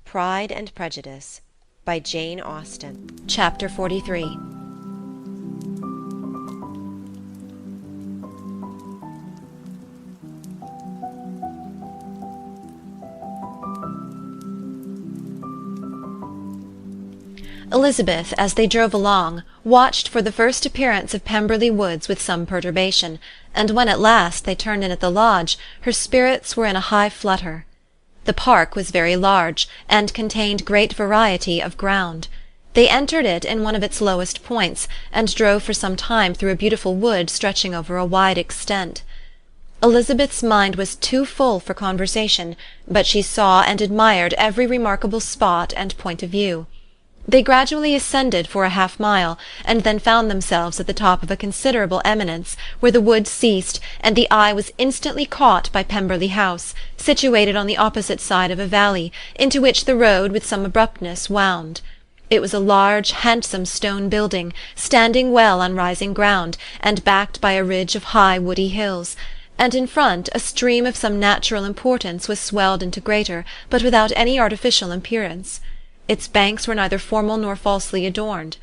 Pride and Prejudice by Jane Austen. Chapter 43. Elizabeth, as they drove along, watched for the first appearance of Pemberley Woods with some perturbation, and when at last they turned in at the lodge, her spirits were in a high flutter. The park was very large, and contained great variety of ground. They entered it in one of its lowest points, and drove for some time through a beautiful wood stretching over a wide extent. Elizabeth's mind was too full for conversation, but she saw and admired every remarkable spot and point of view. They gradually ascended for a half-mile, and then found themselves at the top of a considerable eminence, where the wood ceased, and the eye was instantly caught by Pemberley House, situated on the opposite side of a valley, into which the road with some abruptness wound. It was a large, handsome stone building, standing well on rising ground, and backed by a ridge of high woody hills, and in front a stream of some natural importance was swelled into greater, but without any artificial appearance. Its banks were neither formal nor falsely adorned.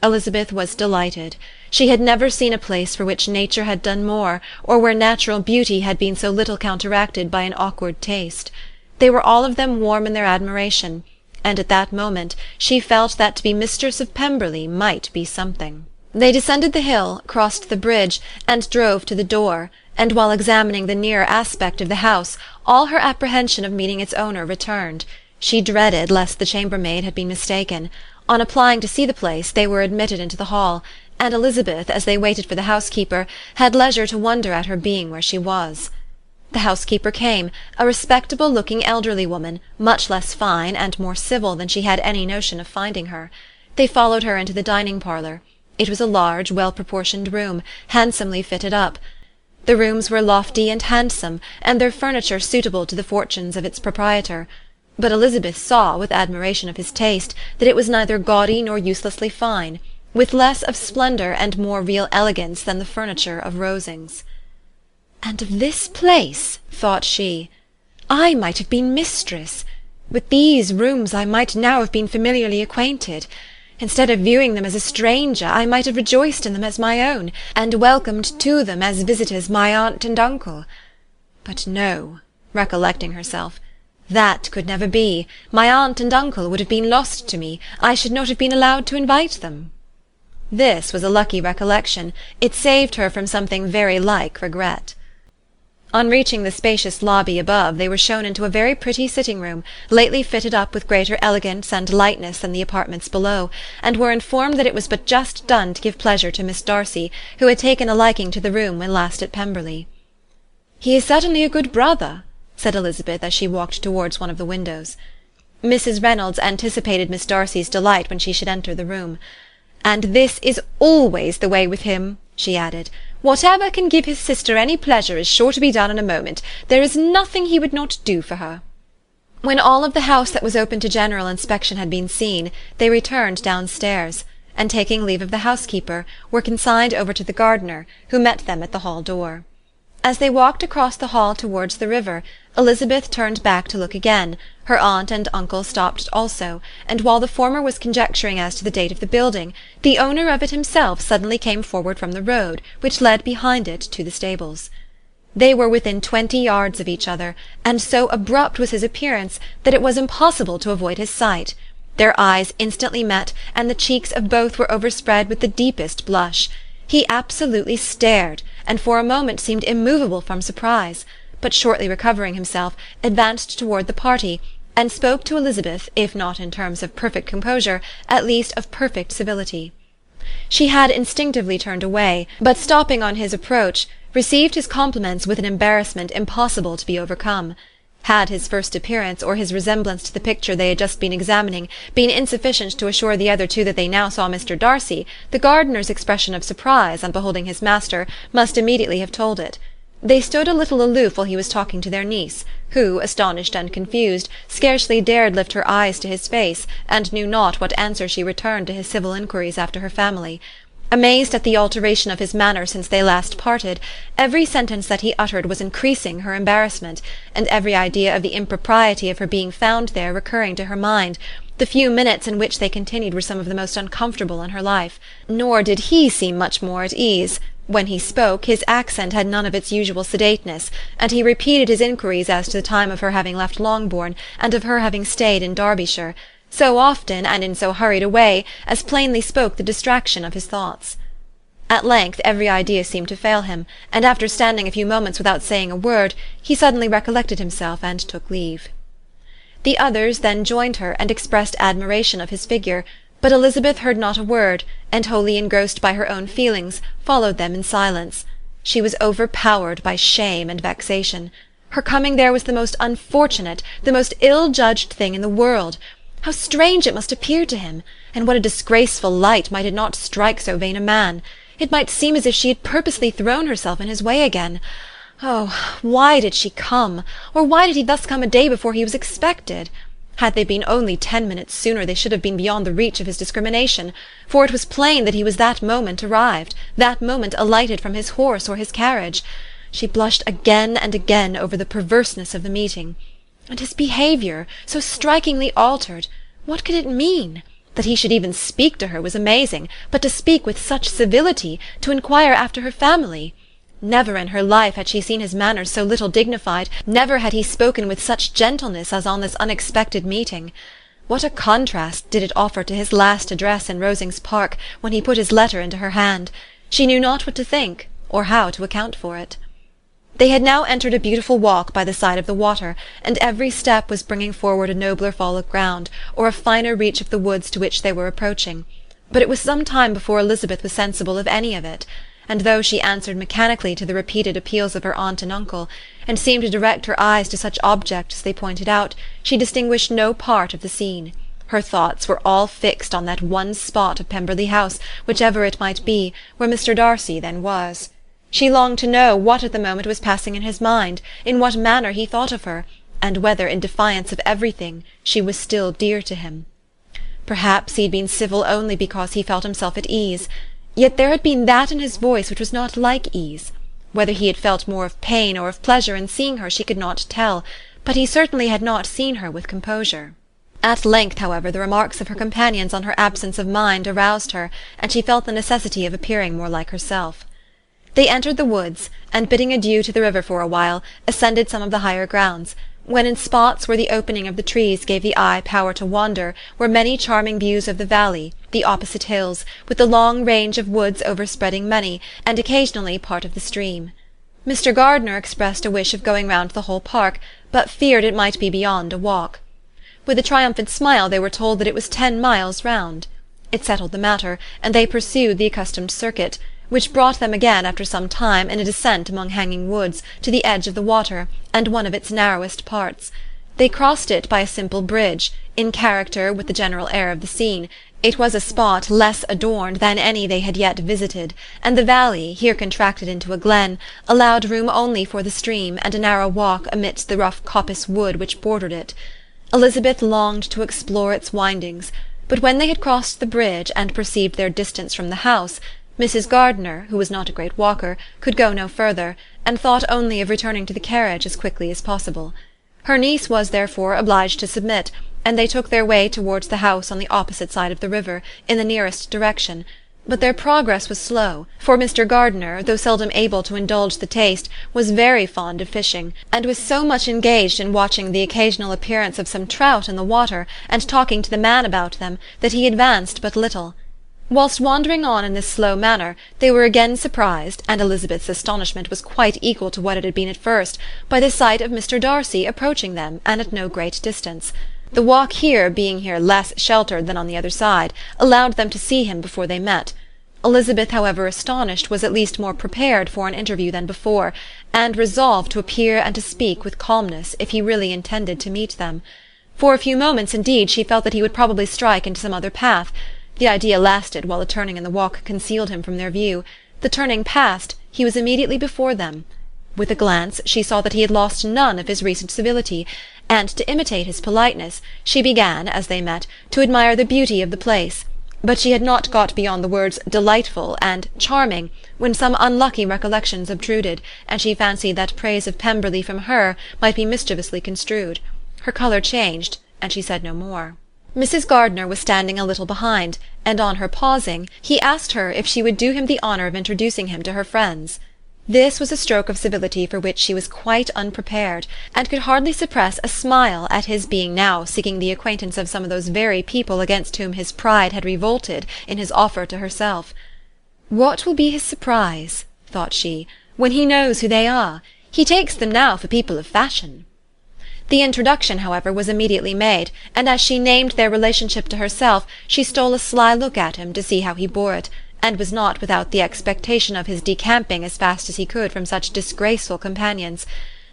Elizabeth was delighted. She had never seen a place for which nature had done more, or where natural beauty had been so little counteracted by an awkward taste. They were all of them warm in their admiration, and at that moment she felt that to be mistress of Pemberley might be something. They descended the hill, crossed the bridge, and drove to the door, and while examining the nearer aspect of the house, all her apprehension of meeting its owner returned. She dreaded lest the chambermaid had been mistaken. On applying to see the place, they were admitted into the hall, and Elizabeth, as they waited for the housekeeper, had leisure to wonder at her being where she was. The housekeeper came, a respectable-looking elderly woman, much less fine and more civil than she had any notion of finding her. They followed her into the dining-parlour. It was a large, well-proportioned room, handsomely fitted up. The rooms were lofty and handsome, and their furniture suitable to the fortunes of its proprietor. But Elizabeth saw, with admiration of his taste, that it was neither gaudy nor uselessly fine, with less of splendour and more real elegance than the furniture of Rosings. "And of this place," thought she, "I might have been mistress. With these rooms I might now have been familiarly acquainted. Instead of viewing them as a stranger, I might have rejoiced in them as my own, and welcomed to them as visitors my aunt and uncle. But no," recollecting herself, "that could never be. My aunt and uncle would have been lost to me. I should not have been allowed to invite them." This was a lucky recollection. It saved her from something very like regret. On reaching the spacious lobby above, they were shown into a very pretty sitting-room, lately fitted up with greater elegance and lightness than the apartments below, and were informed that it was but just done to give pleasure to Miss Darcy, who had taken a liking to the room when last at Pemberley. "He is certainly a good brother," said Elizabeth as she walked towards one of the windows. Mrs. Reynolds anticipated Miss Darcy's delight when she should enter the room. "And this is always the way with him," she added. "Whatever can give his sister any pleasure is sure to be done in a moment. There is nothing he would not do for her." When all of the house that was open to general inspection had been seen, they returned downstairs, and taking leave of the housekeeper, were consigned over to the gardener, who met them at the hall door. As they walked across the hall towards the river, Elizabeth turned back to look again. Her aunt and uncle stopped also, and while the former was conjecturing as to the date of the building, the owner of it himself suddenly came forward from the road, which led behind it to the stables. They were within 20 yards of each other, and so abrupt was his appearance that it was impossible to avoid his sight. Their eyes instantly met, and the cheeks of both were overspread with the deepest blush. He absolutely stared, and for a moment seemed immovable from surprise, but shortly recovering himself, advanced toward the party, and spoke to Elizabeth, if not in terms of perfect composure, at least of perfect civility. She had instinctively turned away, but stopping on his approach, received his compliments with an embarrassment impossible to be overcome. Had his first appearance, or his resemblance to the picture they had just been examining, been insufficient to assure the other two that they now saw Mr. Darcy, the gardener's expression of surprise on beholding his master must immediately have told it. They stood a little aloof while he was talking to their niece, who, astonished and confused, scarcely dared lift her eyes to his face, and knew not what answer she returned to his civil inquiries after her family. Amazed at the alteration of his manner since they last parted, every sentence that he uttered was increasing her embarrassment, and every idea of the impropriety of her being found there recurring to her mind. The few minutes in which they continued were some of the most uncomfortable in her life. Nor did he seem much more at ease. When he spoke, his accent had none of its usual sedateness, and he repeated his inquiries as to the time of her having left Longbourn, and of her having stayed in Derbyshire, so often and in so hurried a way as plainly spoke the distraction of his thoughts. At length every idea seemed to fail him, and after standing a few moments without saying a word, he suddenly recollected himself and took leave. The others then joined her, and expressed admiration of his figure, but Elizabeth heard not a word, and wholly engrossed by her own feelings, followed them in silence. She was overpowered by shame and vexation. Her coming there was the most unfortunate, the most ill-judged thing in the world. How strange it must appear to him, and what a disgraceful light might it not strike so vain a man! It might seem as if she had purposely thrown herself in his way again. Oh, why did she come? Or why did he thus come a day before he was expected? Had they been only 10 minutes sooner, they should have been beyond the reach of his discrimination, for it was plain that he was that moment arrived, that moment alighted from his horse or his carriage. She blushed again and again over the perverseness of the meeting. And his behaviour, so strikingly altered, what could it mean? That he should even speak to her was amazing, but to speak with such civility, to inquire after her family! Never in her life had she seen his manners so little dignified, never had he spoken with such gentleness as on this unexpected meeting. What a contrast did it offer to his last address in Rosings Park, when he put his letter into her hand! She knew not what to think, or how to account for it. They had now entered a beautiful walk by the side of the water, and every step was bringing forward a nobler fall of ground, or a finer reach of the woods to which they were approaching. But it was some time before Elizabeth was sensible of any of it, and though she answered mechanically to the repeated appeals of her aunt and uncle, and seemed to direct her eyes to such objects as they pointed out, she distinguished no part of the scene. Her thoughts were all fixed on that one spot of Pemberley House, whichever it might be, where Mr. Darcy then was. She longed to know what at the moment was passing in his mind, in what manner he thought of her, and whether, in defiance of everything, she was still dear to him. Perhaps he had been civil only because he felt himself at ease, yet there had been that in his voice which was not like ease. Whether he had felt more of pain or of pleasure in seeing her she could not tell, but he certainly had not seen her with composure. At length, however, the remarks of her companions on her absence of mind aroused her, and she felt the necessity of appearing more like herself. They entered the woods, and bidding adieu to the river for a while, ascended some of the higher grounds, when in spots where the opening of the trees gave the eye power to wander were many charming views of the valley, the opposite hills, with the long range of woods overspreading many, and occasionally part of the stream. Mr. Gardiner expressed a wish of going round the whole park, but feared it might be beyond a walk. With a triumphant smile they were told that it was 10 miles round. It settled the matter, and they pursued the accustomed circuit, which brought them again after some time in a descent among hanging woods, to the edge of the water, and one of its narrowest parts. They crossed it by a simple bridge, in character with the general air of the scene. It was a spot less adorned than any they had yet visited, and the valley, here contracted into a glen, allowed room only for the stream, and a narrow walk amidst the rough coppice wood which bordered it. Elizabeth longed to explore its windings, but when they had crossed the bridge, and perceived their distance from the house, Mrs. Gardiner, who was not a great walker, could go no further, and thought only of returning to the carriage as quickly as possible. Her niece was therefore obliged to submit, and they took their way towards the house on the opposite side of the river, in the nearest direction. But their progress was slow, for Mr. Gardiner, though seldom able to indulge the taste, was very fond of fishing, and was so much engaged in watching the occasional appearance of some trout in the water, and talking to the man about them, that he advanced but little. Whilst wandering on in this slow manner, they were again surprised, and Elizabeth's astonishment was quite equal to what it had been at first, by the sight of Mr. Darcy approaching them, and at no great distance. The walk being here less sheltered than on the other side, allowed them to see him before they met. Elizabeth, however astonished, was at least more prepared for an interview than before, and resolved to appear and to speak with calmness, if he really intended to meet them. For a few moments, indeed, she felt that he would probably strike into some other path. The idea lasted while a turning in the walk concealed him from their view. The turning past, he was immediately before them. With a glance she saw that he had lost none of his recent civility, and to imitate his politeness, she began, as they met, to admire the beauty of the place, But she had not got beyond the words "delightful" and "charming" when some unlucky recollections obtruded, and she fancied that praise of Pemberley from her might be mischievously construed. Her colour changed, and she said no more. Mrs. Gardiner was standing a little behind, and on her pausing, he asked her if she would do him the honour of introducing him to her friends. This was a stroke of civility for which she was quite unprepared, and could hardly suppress a smile at his being now seeking the acquaintance of some of those very people against whom his pride had revolted in his offer to herself. "What will be his surprise," thought she, "when he knows who they are? He takes them now for people of fashion." The introduction, however, was immediately made, and as she named their relationship to herself, she stole a sly look at him to see how he bore it, and was not without the expectation of his decamping as fast as he could from such disgraceful companions.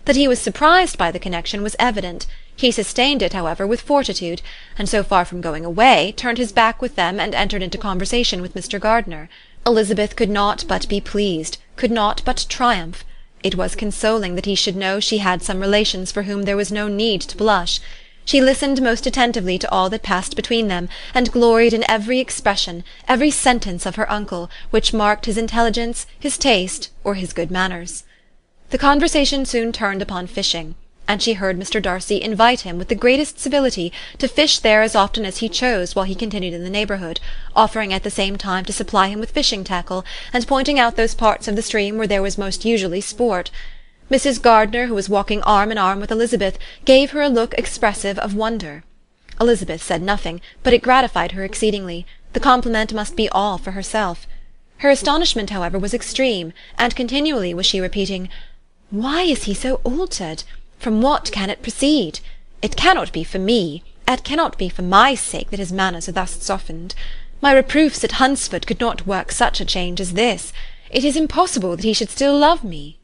That he was surprised by the connection was evident. He sustained it, however, with fortitude, and so far from going away, turned his back with them and entered into conversation with Mr. Gardiner. Elizabeth could not but be pleased, could not but triumph. It was consoling that he should know she had some relations for whom there was no need to blush. She listened most attentively to all that passed between them, and gloried in every expression, every sentence of her uncle, which marked his intelligence, his taste, or his good manners. The conversation soon turned upon fishing, and she heard Mr. Darcy invite him with the greatest civility to fish there as often as he chose while he continued in the neighbourhood, offering at the same time to supply him with fishing tackle, and pointing out those parts of the stream where there was most usually sport. Mrs. Gardiner, who was walking arm in arm with Elizabeth, gave her a look expressive of wonder. Elizabeth said nothing, but it gratified her exceedingly. The compliment must be all for herself. Her astonishment, however, was extreme, and continually was she repeating, "Why is he so altered? From what can it proceed? It cannot be for me, it cannot be for my sake that his manners are thus softened. My reproofs at Hunsford could not work such a change as this. It is impossible that he should still love me."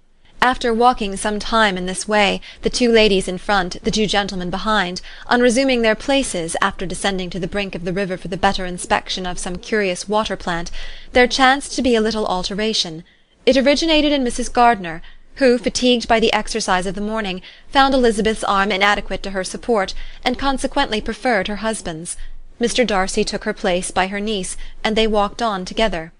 After walking some time in this way, the two ladies in front, the two gentlemen behind, on resuming their places, after descending to the brink of the river for the better inspection of some curious water-plant, there chanced to be a little alteration. It originated in Mrs. Gardiner, who, fatigued by the exercise of the morning, found Elizabeth's arm inadequate to her support, and consequently preferred her husband's. Mr. Darcy took her place by her niece, and they walked on together.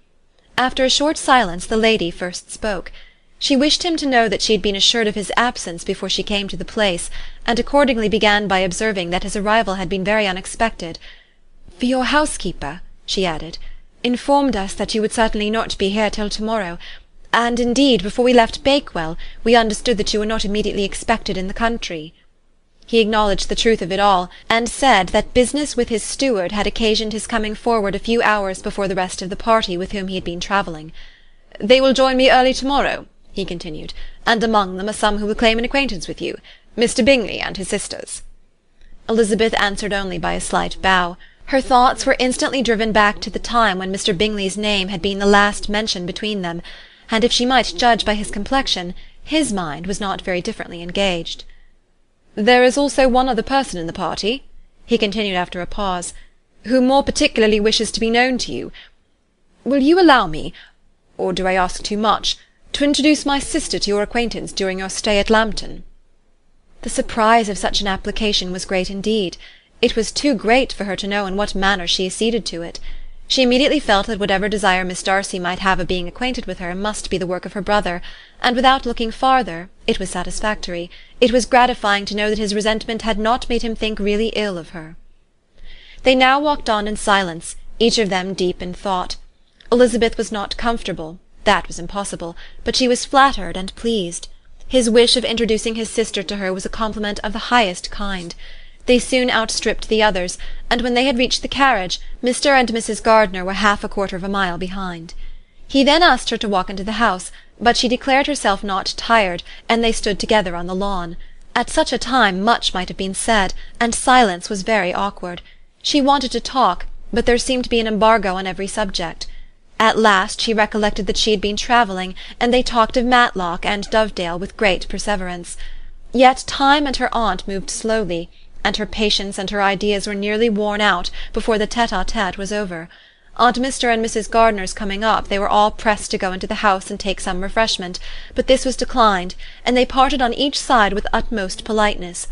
After a short silence the lady first spoke. She wished him to know that she had been assured of his absence before she came to the place, and accordingly began by observing that his arrival had been very unexpected. "For your housekeeper," she added, "informed us that you would certainly not be here till to-morrow, and indeed, before we left Bakewell, we understood that you were not immediately expected in the country." He acknowledged the truth of it all, and said that business with his steward had occasioned his coming forward a few hours before the rest of the party with whom he had been travelling. "They will join me early to-morrow," he continued, "and among them are some who will claim an acquaintance with you, Mr. Bingley and his sisters." Elizabeth answered only by a slight bow. Her thoughts were instantly driven back to the time when Mr. Bingley's name had been the last mentioned between them, and if she might judge by his complexion, his mind was not very differently engaged. "There is also one other person in the party," he continued after a pause, "who more particularly wishes to be known to you. Will you allow me, or do I ask too much, to introduce my sister to your acquaintance during your stay at Lambton?" The surprise of such an application was great indeed. It was too great for her to know in what manner she acceded to it. She immediately felt that whatever desire Miss Darcy might have of being acquainted with her must be the work of her brother, and without looking farther, it was satisfactory, it was gratifying to know that his resentment had not made him think really ill of her. They now walked on in silence, each of them deep in thought. Elizabeth was not comfortable. That was impossible, but she was flattered and pleased. His wish of introducing his sister to her was a compliment of the highest kind. They soon outstripped the others, and when they had reached the carriage, Mr. and Mrs. Gardiner were half a quarter of a mile behind. He then asked her to walk into the house, but she declared herself not tired, and they stood together on the lawn. At such a time much might have been said, and silence was very awkward. She wanted to talk, but there seemed to be an embargo on every subject. At last she recollected that she had been travelling, and they talked of Matlock and Dovedale with great perseverance. Yet time and her aunt moved slowly, and her patience and her ideas were nearly worn out before the tete-a-tete was over. On Mr. and Mrs. Gardiner's coming up, they were all pressed to go into the house and take some refreshment, but this was declined, and they parted on each side with utmost politeness.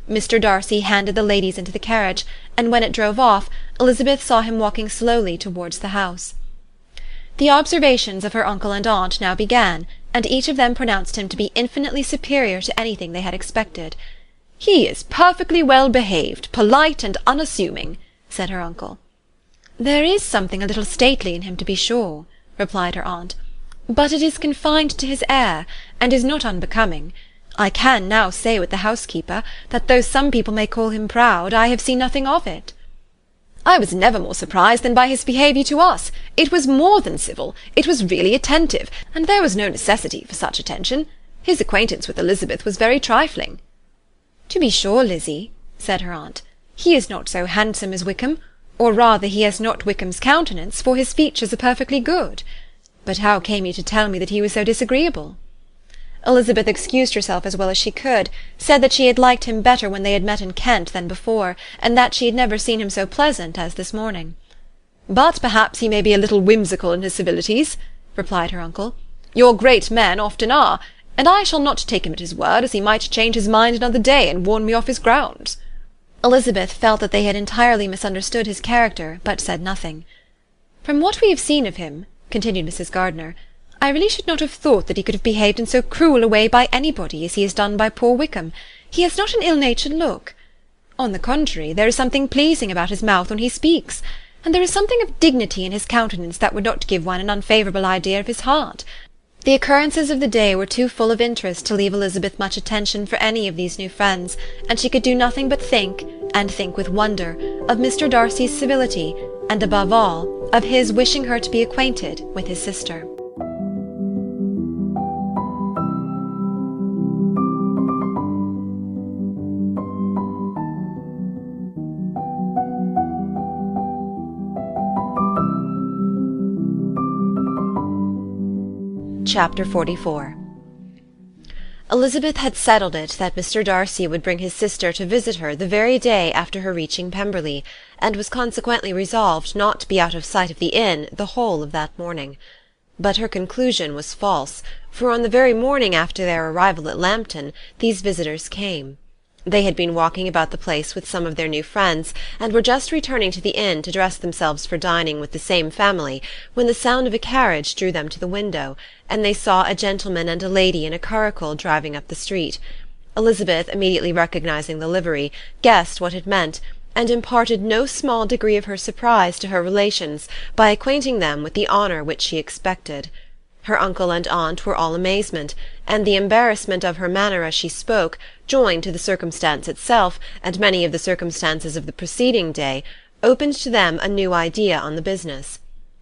Mr. Darcy handed the ladies into the carriage, and when it drove off, Elizabeth saw him walking slowly towards the house. The observations of her uncle and aunt now began, and each of them pronounced him to be infinitely superior to anything they had expected. "He is perfectly well behaved, polite and unassuming," said her uncle. "There is something a little stately in him, to be sure," replied her aunt, "but it is confined to his air, and is not unbecoming. I can now say with the housekeeper, that though some people may call him proud, I have seen nothing of it." "I was never more surprised than by his behaviour to us. It was more than civil, it was really attentive, and there was no necessity for such attention. His acquaintance with Elizabeth was very trifling." "To be sure, Lizzie," said her aunt, "he is not so handsome as Wickham, or rather he has not Wickham's countenance, for his features are perfectly good. But how came you to tell me that he was so disagreeable?" Elizabeth excused herself as well as she could, said that she had liked him better when they had met in Kent than before, and that she had never seen him so pleasant as this morning. "But perhaps he may be a little whimsical in his civilities," replied her uncle. "Your great men often are, and I shall not take him at his word, as he might change his mind another day and warn me off his grounds." Elizabeth felt that they had entirely misunderstood his character, but said nothing. "From what we have seen of him," continued Mrs. Gardiner, "I really should not have thought that he could have behaved in so cruel a way by anybody as he has done by poor Wickham. He has not an ill-natured look. On the contrary, there is something pleasing about his mouth when he speaks, and there is something of dignity in his countenance that would not give one an unfavourable idea of his heart." The occurrences of the day were too full of interest to leave Elizabeth much attention for any of these new friends, and she could do nothing but think, and think with wonder, of Mr. Darcy's civility, and above all, of his wishing her to be acquainted with his sister. Chapter 44. Elizabeth had settled it that Mr. Darcy would bring his sister to visit her the very day after her reaching Pemberley, and was consequently resolved not to be out of sight of the inn the whole of that morning. But her conclusion was false, for on the very morning after their arrival at Lambton these visitors came. They had been walking about the place with some of their new friends, and were just returning to the inn to dress themselves for dining with the same family, when the sound of a carriage drew them to the window, and they saw a gentleman and a lady in a curricle driving up the street. Elizabeth, immediately recognizing the livery, guessed what it meant, and imparted no small degree of her surprise to her relations by acquainting them with the honour which she expected. Her uncle and aunt were all amazement, and the embarrassment of her manner as she spoke, joined to the circumstance itself, and many of the circumstances of the preceding day, opened to them a new idea on the business.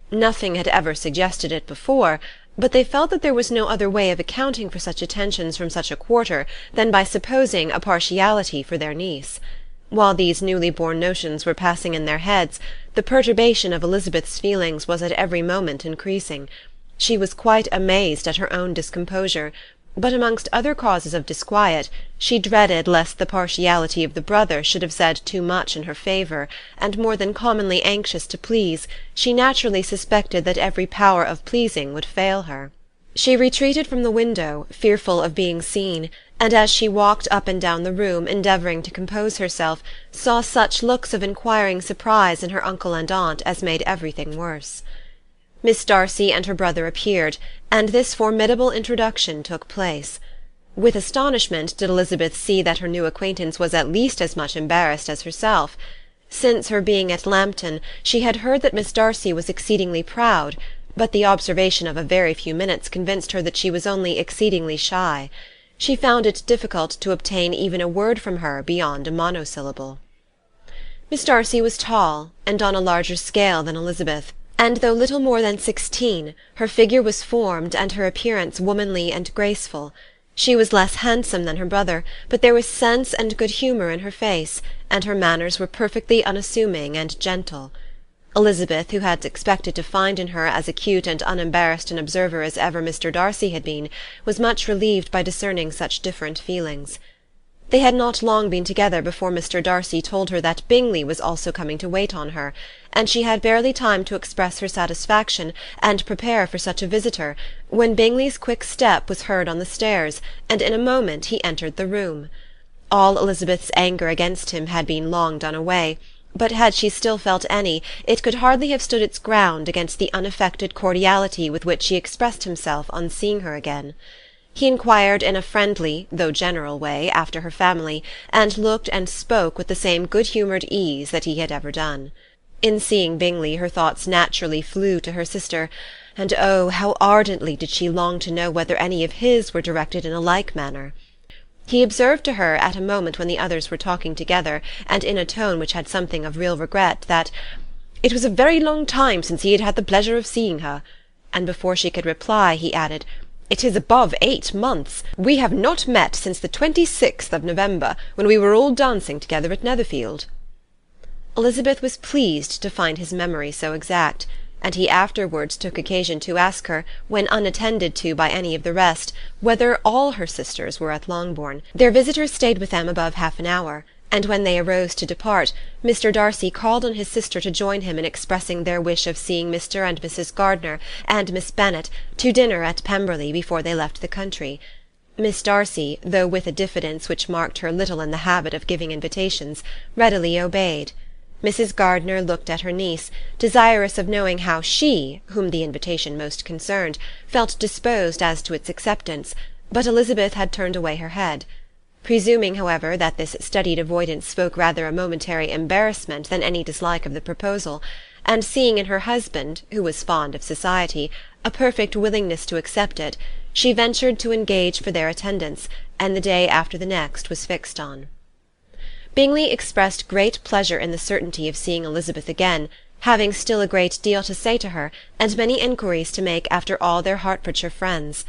Nothing had ever suggested it before, but they felt that there was no other way of accounting for such attentions from such a quarter than by supposing a partiality for their niece. While these newly born notions were passing in their heads, the perturbation of Elizabeth's feelings was at every moment increasing. She was quite amazed at her own discomposure, but amongst other causes of disquiet, she dreaded lest the partiality of the brother should have said too much in her favour, and more than commonly anxious to please, she naturally suspected that every power of pleasing would fail her. She retreated from the window, fearful of being seen, and as she walked up and down the room, endeavouring to compose herself, saw such looks of inquiring surprise in her uncle and aunt as made everything worse. Miss Darcy and her brother appeared, and this formidable introduction took place. With astonishment did Elizabeth see that her new acquaintance was at least as much embarrassed as herself. Since her being at Lambton, she had heard that Miss Darcy was exceedingly proud, but the observation of a very few minutes convinced her that she was only exceedingly shy. She found it difficult to obtain even a word from her beyond a monosyllable. Miss Darcy was tall, and on a larger scale than Elizabeth, and though little more than 16, her figure was formed and her appearance womanly and graceful. She was less handsome than her brother, but there was sense and good humour in her face, and her manners were perfectly unassuming and gentle. Elizabeth, who had expected to find in her as acute and unembarrassed an observer as ever Mr. Darcy had been, was much relieved by discerning such different feelings. They had not long been together before Mr. Darcy told her that Bingley was also coming to wait on her, and she had barely time to express her satisfaction and prepare for such a visitor, when Bingley's quick step was heard on the stairs, and in a moment he entered the room. All Elizabeth's anger against him had been long done away, But had she still felt any, it could hardly have stood its ground against the unaffected cordiality with which he expressed himself on seeing her again. He inquired in a friendly, though general way, after her family, and looked and spoke with the same good-humoured ease that he had ever done. In seeing Bingley her thoughts naturally flew to her sister, and oh, how ardently did she long to know whether any of his were directed in a like manner. He observed to her at a moment when the others were talking together, and in a tone which had something of real regret, that "it was a very long time since he had had the pleasure of seeing her," and before she could reply he added, "It is above 8 months. We have not met since the 26th of November, when we were all dancing together at Netherfield." Elizabeth was pleased to find his memory so exact, and he afterwards took occasion to ask her, when unattended to by any of the rest, whether all her sisters were at Longbourn. Their visitors stayed with them above half an hour, and when they arose to depart, Mr. Darcy called on his sister to join him in expressing their wish of seeing Mr. and Mrs. Gardiner and Miss Bennet to dinner at Pemberley before they left the country. Miss Darcy, though with a diffidence which marked her little in the habit of giving invitations, readily obeyed. Mrs. Gardiner looked at her niece, desirous of knowing how she, whom the invitation most concerned, felt disposed as to its acceptance, but Elizabeth had turned away her head. Presuming, however, that this studied avoidance spoke rather a momentary embarrassment than any dislike of the proposal, and seeing in her husband, who was fond of society, a perfect willingness to accept it, she ventured to engage for their attendance, and the day after the next was fixed on. Bingley expressed great pleasure in the certainty of seeing Elizabeth again, having still a great deal to say to her, and many inquiries to make after all their Hertfordshire friends.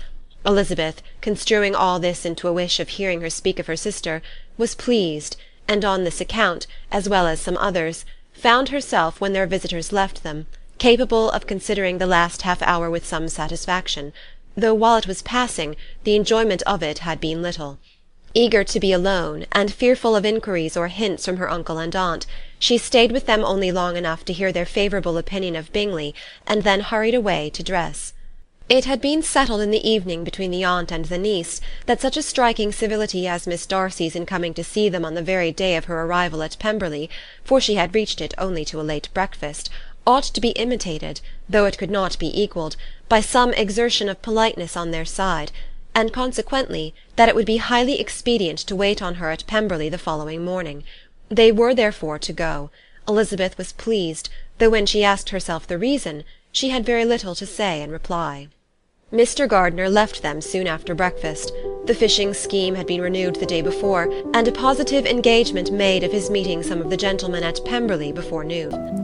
Elizabeth, construing all this into a wish of hearing her speak of her sister, was pleased, and on this account, as well as some others, found herself, when their visitors left them, capable of considering the last half-hour with some satisfaction, though while it was passing, the enjoyment of it had been little. Eager to be alone, and fearful of inquiries or hints from her uncle and aunt, she stayed with them only long enough to hear their favourable opinion of Bingley, and then hurried away to dress. It had been settled in the evening between the aunt and the niece that such a striking civility as Miss Darcy's in coming to see them on the very day of her arrival at Pemberley, for she had reached it only to a late breakfast, ought to be imitated, though it could not be equalled, by some exertion of politeness on their side, and consequently that it would be highly expedient to wait on her at Pemberley the following morning. They were therefore to go. Elizabeth was pleased, though when she asked herself the reason, she had very little to say in reply. Mr. Gardiner left them soon after breakfast. The fishing scheme had been renewed the day before, and a positive engagement made of his meeting some of the gentlemen at Pemberley before noon.